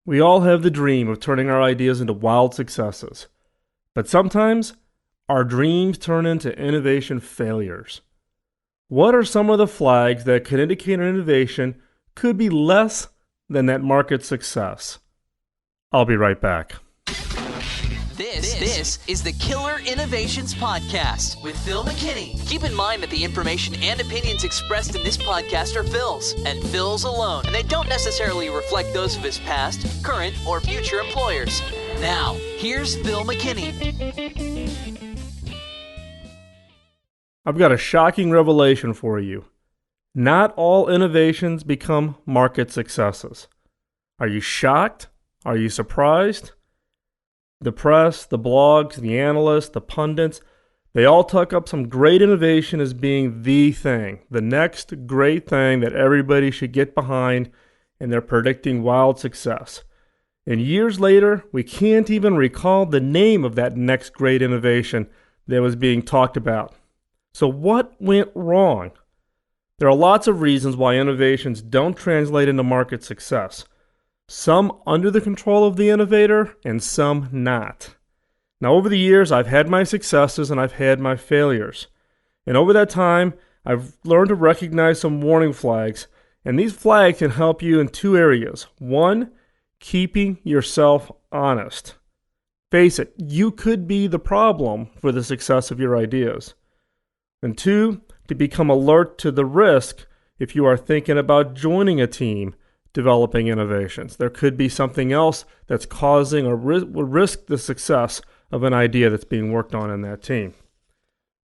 We all have the dream of turning our ideas into wild successes, but sometimes our dreams turn into innovation failures. What are some of the flags that could indicate an innovation could be less than that market success? I'll be right back. This is the Killer Innovations Podcast with Phil McKinney. Keep in mind that the information and opinions expressed in this podcast are Phil's, and Phil's alone, and they don't necessarily reflect those of his past, current, or future employers. Now, here's Phil McKinney. I've got a shocking revelation for you. Not all innovations become market successes. Are you shocked? Are you surprised? The press, the blogs, the analysts, the pundits, they all tuck up some great innovation as being the thing, the next great thing that everybody should get behind, and they're predicting wild success. And years later, we can't even recall the name of that next great innovation that was being talked about. So what went wrong? There are lots of reasons why innovations don't translate into market success. Some under the control of the innovator and some not. Now, over the years, I've had my successes and I've had my failures. And over that time, I've learned to recognize some warning flags. And these flags can help you in two areas. One, keeping yourself honest. Face it, you could be the problem for the success of your ideas. And two, to become alert to the risk if you are thinking about joining a team developing innovations. There could be something else that's causing or will risk the success of an idea that's being worked on in that team.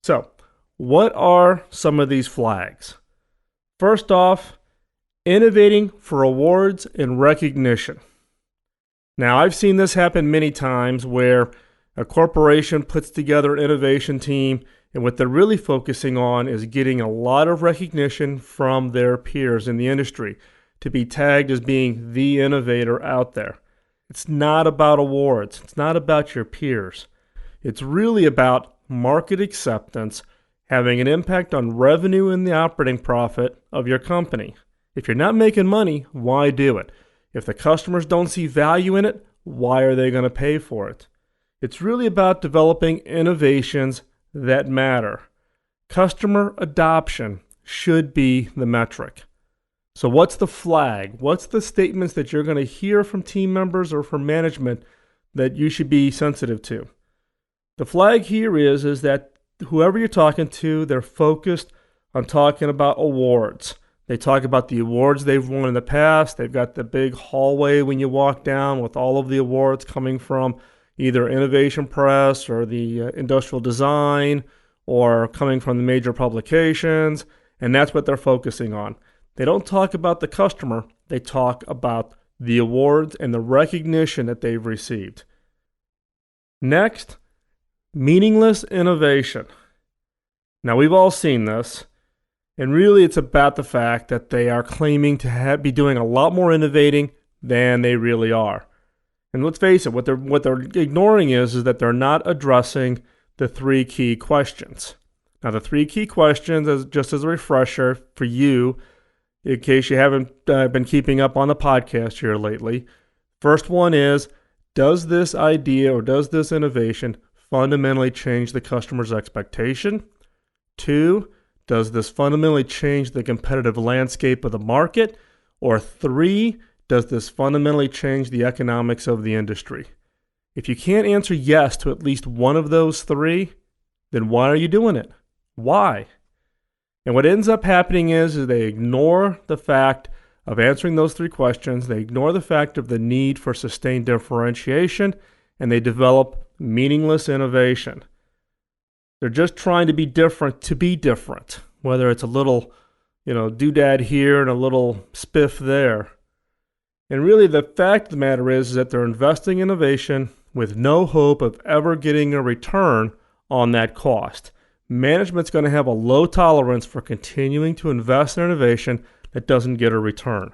So, what are some of these flags? First off, innovating for awards and recognition. Now, I've seen this happen many times where a corporation puts together an innovation team, and what they're really focusing on is getting a lot of recognition from their peers in the industry, to be tagged as being the innovator out there. It's not about awards. It's not about your peers. It's really about market acceptance, having an impact on revenue and the operating profit of your company. If you're not making money, why do it? If the customers don't see value in it, why are they going to pay for it? It's really about developing innovations that matter. Customer adoption should be the metric. So what's the flag? What's the statements that you're going to hear from team members or from management that you should be sensitive to? The flag here is that whoever you're talking to, they're focused on talking about awards. They talk about the awards they've won in the past. They've got the big hallway when you walk down with all of the awards coming from either Innovation Press or the Industrial Design or coming from the major publications, and that's what they're focusing on. They don't talk about the customer, they talk about the awards and the recognition that they've received. Next, meaningless innovation. Now, we've all seen this, and really it's about the fact that they are claiming to be doing a lot more innovating than they really are. And let's face it, what they're ignoring is that they're not addressing the three key questions. Now, the three key questions, just as a refresher for you, in case you haven't been keeping up on the podcast here lately. First one is, does this idea or does this innovation fundamentally change the customer's expectation? 2, does this fundamentally change the competitive landscape of the market? Or 3, does this fundamentally change the economics of the industry? If you can't answer yes to at least one of those 3, then why are you doing it? Why? And what ends up happening is they ignore the fact of answering those 3 questions. They ignore the fact of the need for sustained differentiation, and they develop meaningless innovation. They're just trying to be different, whether it's a little, doodad here and a little spiff there. And really the fact of the matter is that they're investing in innovation with no hope of ever getting a return on that cost. Management's going to have a low tolerance for continuing to invest in innovation that doesn't get a return.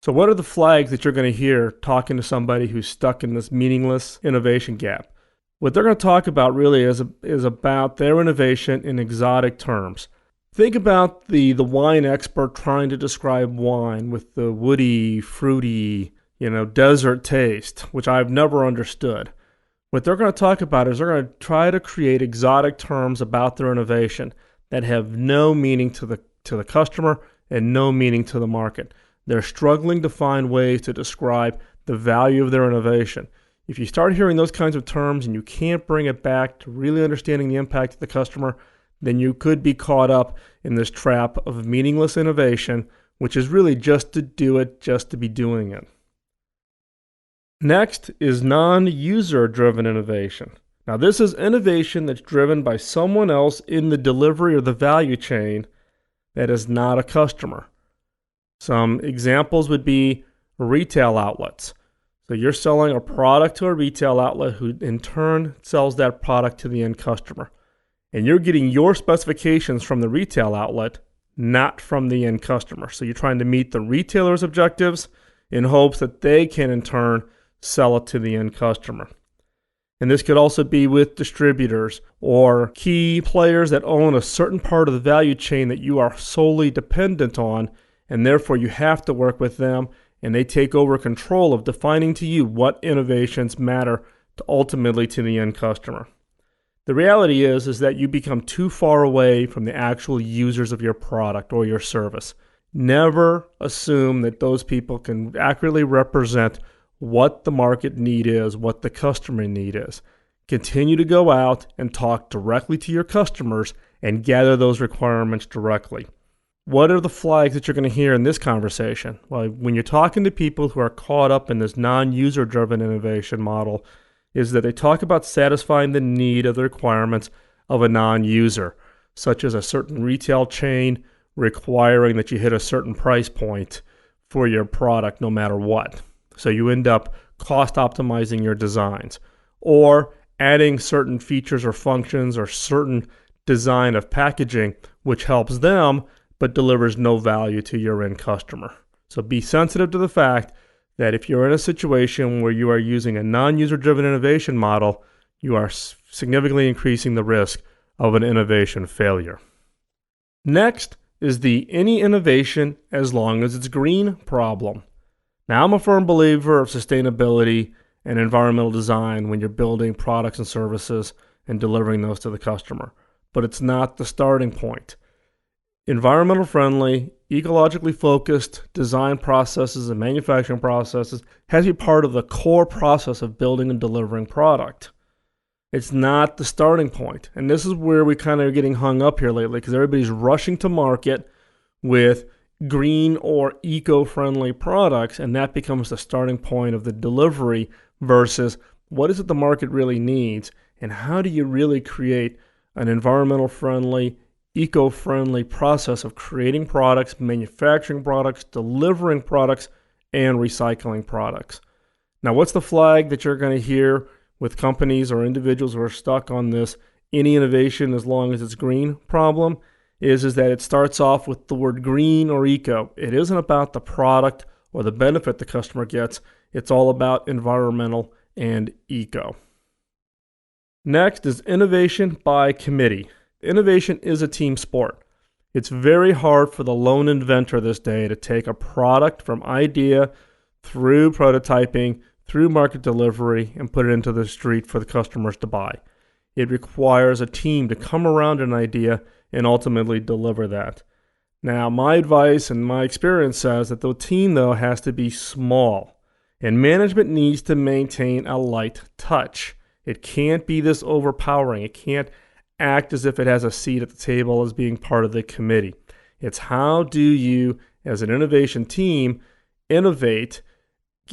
So what are the flags that you're going to hear talking to somebody who's stuck in this meaningless innovation gap? What they're going to talk about really is about their innovation in exotic terms. Think about the wine expert trying to describe wine with the woody, fruity, desert taste, which I've never understood. What they're going to talk about is they're going to try to create exotic terms about their innovation that have no meaning to the customer and no meaning to the market. They're struggling to find ways to describe the value of their innovation. If you start hearing those kinds of terms and you can't bring it back to really understanding the impact of the customer, then you could be caught up in this trap of meaningless innovation, which is really just to do it, just to be doing it. Next is non-user driven innovation. Now, this is innovation that's driven by someone else in the delivery or the value chain that is not a customer. Some examples would be retail outlets. So you're selling a product to a retail outlet who in turn sells that product to the end customer. And you're getting your specifications from the retail outlet, not from the end customer. So you're trying to meet the retailer's objectives in hopes that they can in turn sell it to the end customer. And this could also be with distributors or key players that own a certain part of the value chain that you are solely dependent on, and therefore you have to work with them, and they take over control of defining to you what innovations matter ultimately to the end customer. The reality is that you become too far away from the actual users of your product or your service. Never assume that those people can accurately represent what the market need is, what the customer need is. Continue to go out and talk directly to your customers and gather those requirements directly. What are the flags that you're going to hear in this conversation? Well, when you're talking to people who are caught up in this non-user driven innovation model, is that they talk about satisfying the need of the requirements of a non-user, such as a certain retail chain requiring that you hit a certain price point for your product no matter what. So you end up cost optimizing your designs or adding certain features or functions or certain design of packaging which helps them but delivers no value to your end customer. So be sensitive to the fact that if you're in a situation where you are using a non-user driven innovation model, you are significantly increasing the risk of an innovation failure. Next is the any innovation as long as it's green problem. Now, I'm a firm believer of sustainability and environmental design when you're building products and services and delivering those to the customer, but it's not the starting point. Environmental friendly, ecologically focused design processes and manufacturing processes has to be part of the core process of building and delivering product. It's not the starting point. And this is where we kind of are getting hung up here lately because everybody's rushing to market with green or eco-friendly products, and that becomes the starting point of the delivery versus what is it the market really needs and how do you really create an environmental friendly, eco-friendly process of creating products, manufacturing products, delivering products, and recycling products. Now, what's the flag that you're going to hear with companies or individuals who are stuck on this any innovation as long as it's green problem? Is that it starts off with the word green or eco. It isn't about the product or the benefit the customer gets. It's all about environmental and eco. Next is innovation by committee. Innovation is a team sport. It's very hard for the lone inventor this day to take a product from idea through prototyping, through market delivery, and put it into the street for the customers to buy. It requires a team to come around an idea and ultimately deliver that. Now, my advice and my experience says that the team, though, has to be small, and management needs to maintain a light touch. It can't be this overpowering. It can't act as if it has a seat at the table as being part of the committee. It's how do you, as an innovation team, innovate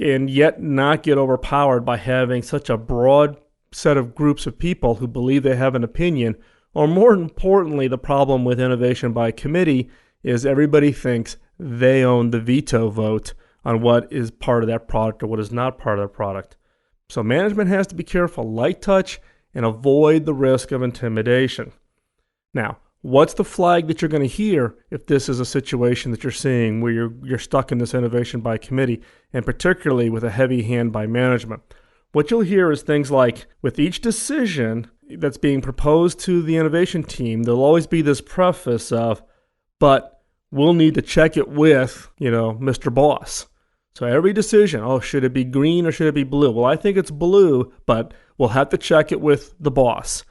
and yet not get overpowered by having such a broad set of groups of people who believe they have an opinion. Or more importantly, the problem with innovation by committee is everybody thinks they own the veto vote on what is part of that product or what is not part of that product. So management has to be careful, light touch, and avoid the risk of intimidation. Now, what's the flag that you're going to hear if this is a situation that you're seeing where you're stuck in this innovation by committee, and particularly with a heavy hand by management? What you'll hear is things like, with each decision that's being proposed to the innovation team, there'll always be this preface of, but we'll need to check it with, Mr. Boss. So every decision, should it be green or should it be blue? Well, I think it's blue, but we'll have to check it with the boss.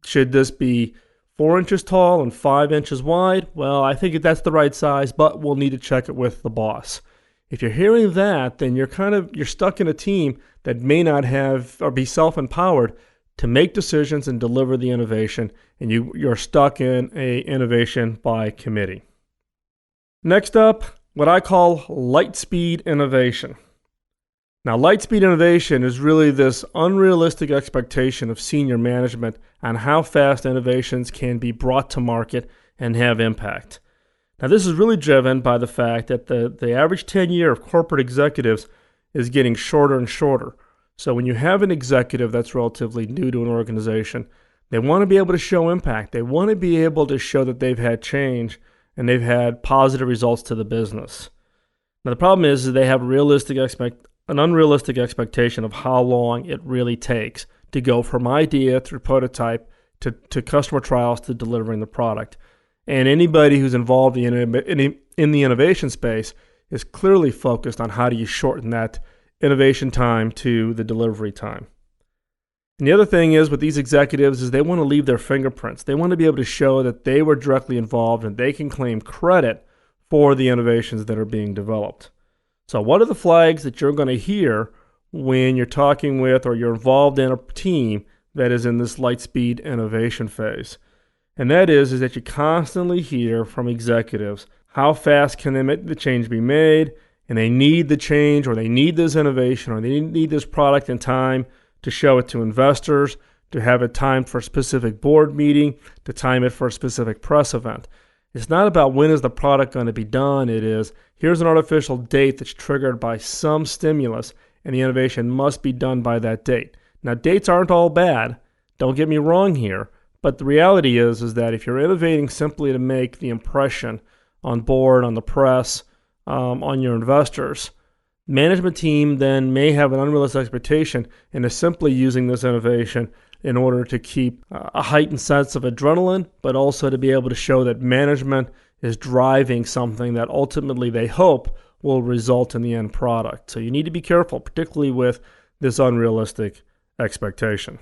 Should this be 4 inches tall and 5 inches wide? Well, I think that's the right size, but we'll need to check it with the boss. If you're hearing that, then you're stuck in a team that may not have or be self-empowered to make decisions and deliver the innovation, and you're stuck in a innovation by committee. Next up, what I call light speed innovation. Now, light speed innovation is really this unrealistic expectation of senior management on how fast innovations can be brought to market and have impact. Now, this is really driven by the fact that the average tenure of corporate executives is getting shorter and shorter. So when you have an executive that's relatively new to an organization, they want to be able to show impact. They want to be able to show that they've had change and they've had positive results to the business. Now, the problem is they have an unrealistic expectation of how long it really takes to go from idea through prototype to customer trials to delivering the product. And anybody who's involved in the innovation space is clearly focused on how do you shorten that innovation time to the delivery time. And the other thing is with these executives is they want to leave their fingerprints. They want to be able to show that they were directly involved and they can claim credit for the innovations that are being developed. So what are the flags that you're going to hear when you're talking with or you're involved in a team that is in this light speed innovation phase? And that is that you constantly hear from executives how fast can the change be made, and they need the change or they need this innovation or they need this product in time to show it to investors, to have it timed for a specific board meeting, to time it for a specific press event. It's not about when is the product going to be done. It is, here's an artificial date that's triggered by some stimulus, and the innovation must be done by that date. Now, dates aren't all bad. Don't get me wrong here. But the reality is that if you're innovating simply to make the impression on board, on the press, on your investors, management team then may have an unrealistic expectation and is simply using this innovation in order to keep a heightened sense of adrenaline, but also to be able to show that management is driving something that ultimately they hope will result in the end product. So you need to be careful, particularly with this unrealistic expectation.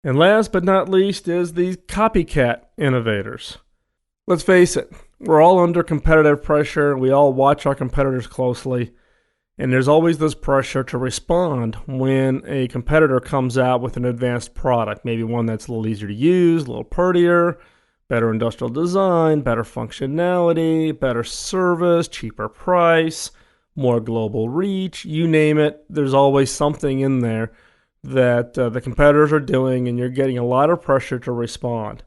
And last but not least is the copycat innovators. Let's face it, we're all under competitive pressure. We all watch our competitors closely. And there's always this pressure to respond when a competitor comes out with an advanced product, maybe one that's a little easier to use, a little prettier, better industrial design, better functionality, better service, cheaper price, more global reach, you name it. There's always something in there that the competitors are doing, and you're getting a lot of pressure to respond.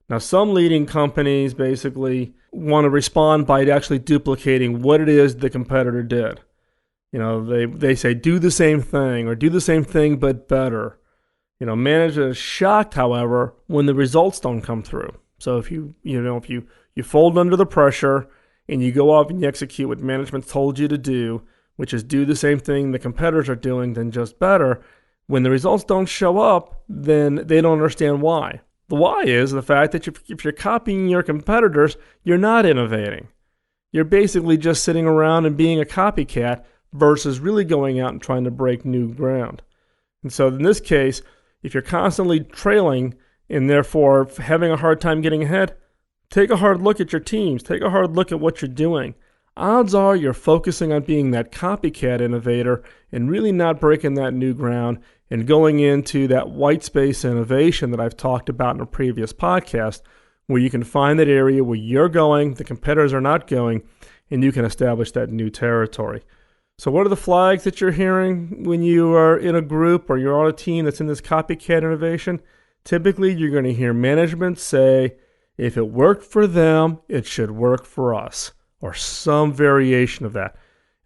Now, some leading companies basically want to respond by actually duplicating what it is the competitor did. You know, they say, do the same thing or do the same thing but better. You know, management is shocked, however, when the results don't come through. So if you fold under the pressure and you go off and you execute what management told you to do, which is do the same thing the competitors are doing, then just better, when the results don't show up, then they don't understand why. The why is the fact that if you're copying your competitors, you're not innovating. You're basically just sitting around and being a copycat versus really going out and trying to break new ground. And so in this case, if you're constantly trailing and therefore having a hard time getting ahead, take a hard look at your teams. Take a hard look at what you're doing. Odds are you're focusing on being that copycat innovator and really not breaking that new ground and going into that white space innovation that I've talked about in a previous podcast, where you can find that area where you're going, the competitors are not going, and you can establish that new territory. So what are the flags that you're hearing when you are in a group or you're on a team that's in this copycat innovation? Typically, you're going to hear management say, if it worked for them, it should work for us, or some variation of that.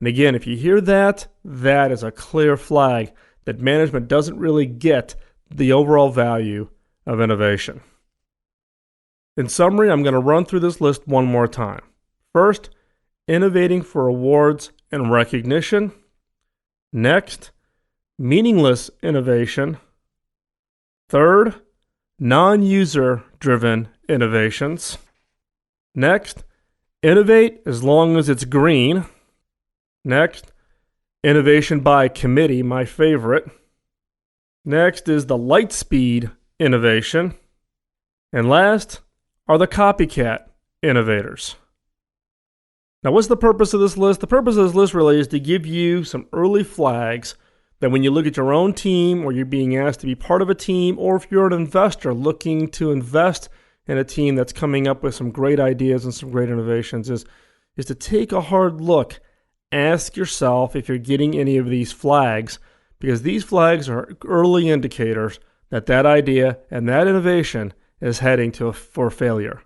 And again, if you hear that, that is a clear flag that management doesn't really get the overall value of innovation. In summary, I'm going to run through this list one more time. First, innovating for awards and recognition. Next, meaningless innovation. Third, non-user driven innovations. Next, innovate as long as it's green. Next, innovation by committee, my favorite. Next is the light speed innovation. And last are the copycat innovators. Now, what's the purpose of this list? The purpose of this list really is to give you some early flags that when you look at your own team, or you're being asked to be part of a team, or if you're an investor looking to invest in a team that's coming up with some great ideas and some great innovations, is to take a hard look. Ask yourself if you're getting any of these flags, because these flags are early indicators that that idea and that innovation is heading for failure.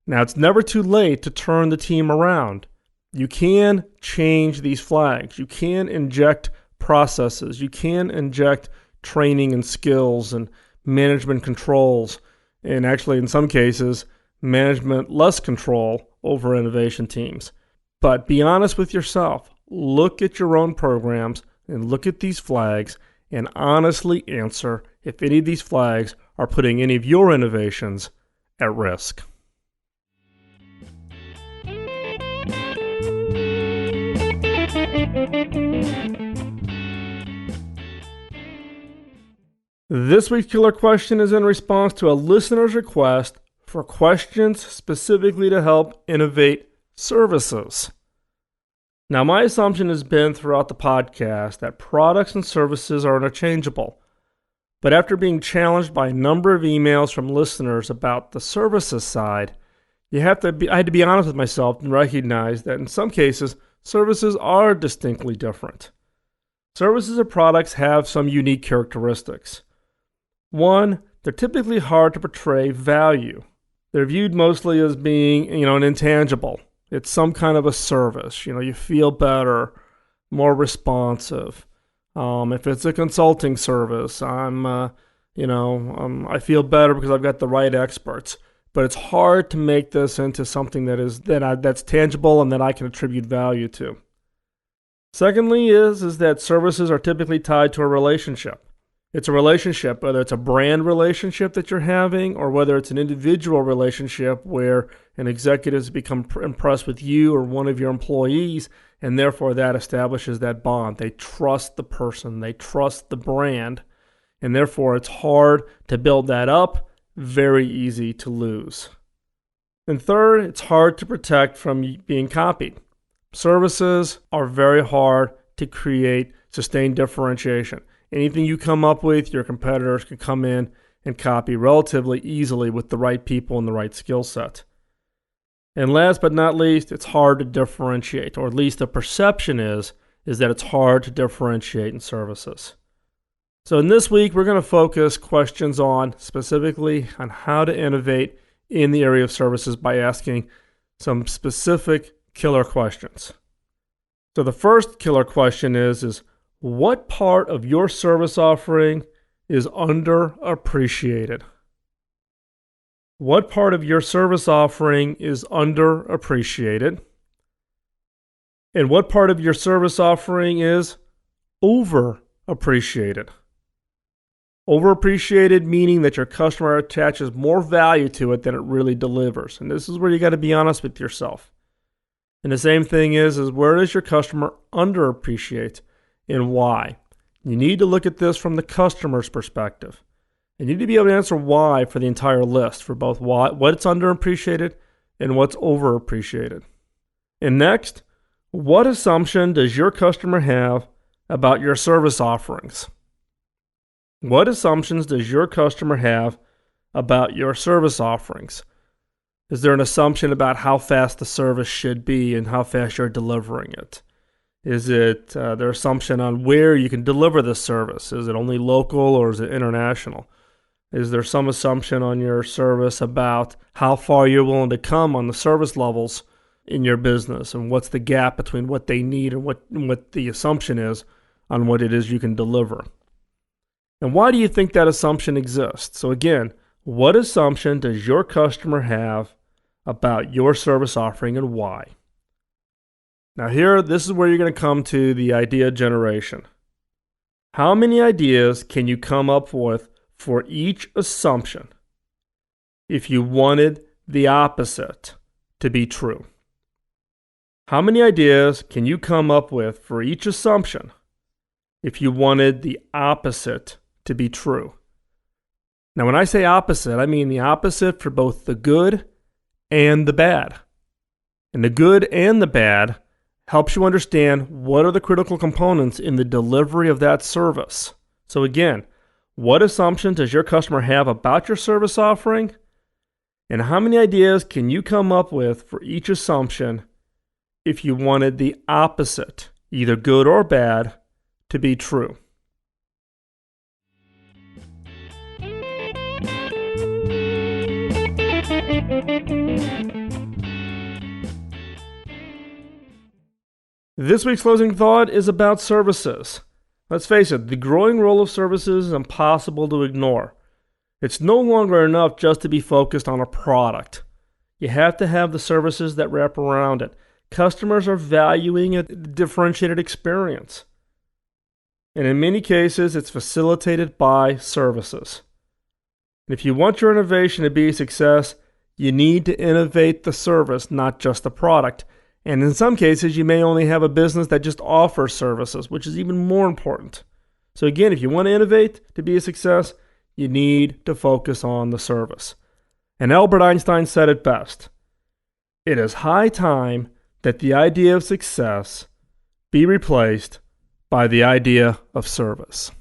Now, it's never too late to turn the team around. You can change these flags. You can inject processes. You can inject training and skills and management controls, and actually, in some cases, management less control over innovation teams. But be honest with yourself. Look at your own programs and look at these flags and honestly answer if any of these flags are putting any of your innovations at risk. This week's killer question is in response to a listener's request for questions specifically to help innovate services. Now, my assumption has been throughout the podcast that products and services are interchangeable. But after being challenged by a number of emails from listeners about the services side, I had to be honest with myself and recognize that in some cases, services are distinctly different. Services and products have some unique characteristics. One, they're typically hard to portray value. They're viewed mostly as being, an intangible. It's some kind of a service. You feel better, more responsive. If it's a consulting service, I feel better because I've got the right experts. But it's hard to make this into something that's tangible and that I can attribute value to. Secondly, is that services are typically tied to a relationship. It's a relationship, whether it's a brand relationship that you're having or whether it's an individual relationship where an executive has become impressed with you or one of your employees, and therefore that establishes that bond. They trust the person, they trust the brand, and therefore it's hard to build that up, very easy to lose. And third, it's hard to protect from being copied. Services are very hard to create sustained differentiation. Anything you come up with, your competitors can come in and copy relatively easily with the right people and the right skill set. And last but not least, it's hard to differentiate, or at least the perception is that it's hard to differentiate in services. So in this week, we're going to focus questions specifically on how to innovate in the area of services by asking some specific killer questions. So the first killer question is what part of your service offering is underappreciated? What part of your service offering is underappreciated? And what part of your service offering is overappreciated? Overappreciated meaning that your customer attaches more value to it than it really delivers. And this is where you got to be honest with yourself. And the same thing is where does your customer underappreciate and why? You need to look at this from the customer's perspective. And you need to be able to answer why for the entire list, for both what's underappreciated and what's overappreciated. And next, what assumption does your customer have about your service offerings? What assumptions does your customer have about your service offerings? Is there an assumption about how fast the service should be and how fast you're delivering it? Is it their assumption on where you can deliver the service? Is it only local or is it international? Is there some assumption on your service about how far you're willing to come on the service levels in your business and what's the gap between what they need and what the assumption is on what it is you can deliver? And why do you think that assumption exists? So again, what assumption does your customer have about your service offering and why? Now this is where you're going to come to the idea generation. How many ideas can you come up with for each assumption if you wanted the opposite to be true? How many ideas can you come up with for each assumption if you wanted the opposite to be true? Now, when I say opposite, I mean the opposite for both the good and the bad. And the good and the bad helps you understand what are the critical components in the delivery of that service. So again, what assumptions does your customer have about your service offering? And how many ideas can you come up with for each assumption if you wanted the opposite, either good or bad, to be true? This week's closing thought is about services. Let's face it, the growing role of services is impossible to ignore. It's no longer enough just to be focused on a product. You have to have the services that wrap around it. Customers are valuing a differentiated experience. And in many cases, it's facilitated by services. If you want your innovation to be a success, you need to innovate the service, not just the product. And in some cases, you may only have a business that just offers services, which is even more important. So again, if you want to innovate to be a success, you need to focus on the service. And Albert Einstein said it best. It is high time that the idea of success be replaced by the idea of service.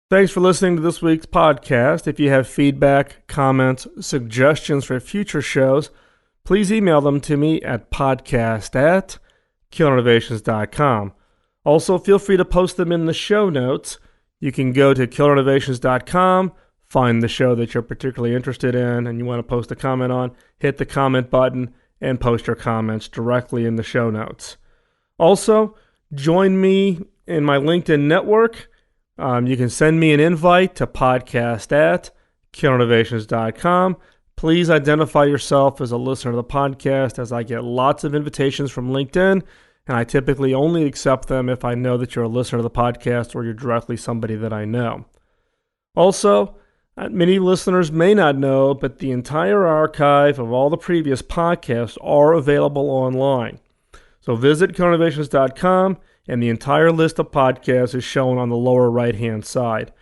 Thanks for listening to this week's podcast. If you have feedback, comments, suggestions for future shows, please email them to me at podcast@killerinnovations.com. Also, feel free to post them in the show notes. You can go to killerinnovations.com, find the show that you're particularly interested in and you want to post a comment on, hit the comment button, and post your comments directly in the show notes. Also, join me in my LinkedIn network. You can send me an invite to podcast@killerinnovations.com. Please identify yourself as a listener to the podcast, as I get lots of invitations from LinkedIn, and I typically only accept them if I know that you're a listener to the podcast or you're directly somebody that I know. Also, many listeners may not know, but the entire archive of all the previous podcasts are available online. So visit killerinnovations.com, and the entire list of podcasts is shown on the lower right-hand side.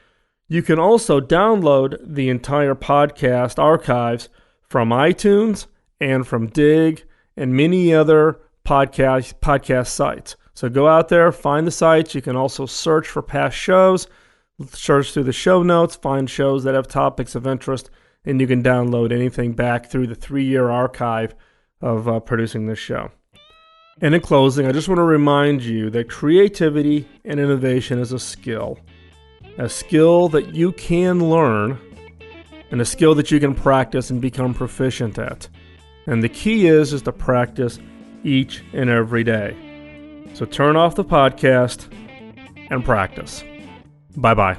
You can also download the entire podcast archives from iTunes and from Dig and many other podcast sites. So go out there, find the sites. You can also search for past shows, search through the show notes, find shows that have topics of interest, and you can download anything back through the 3-year archive of producing this show. And in closing, I just want to remind you that creativity and innovation is a skill that you can learn, and a skill that you can practice and become proficient at. And the key is to practice each and every day. So turn off the podcast and practice. Bye-bye.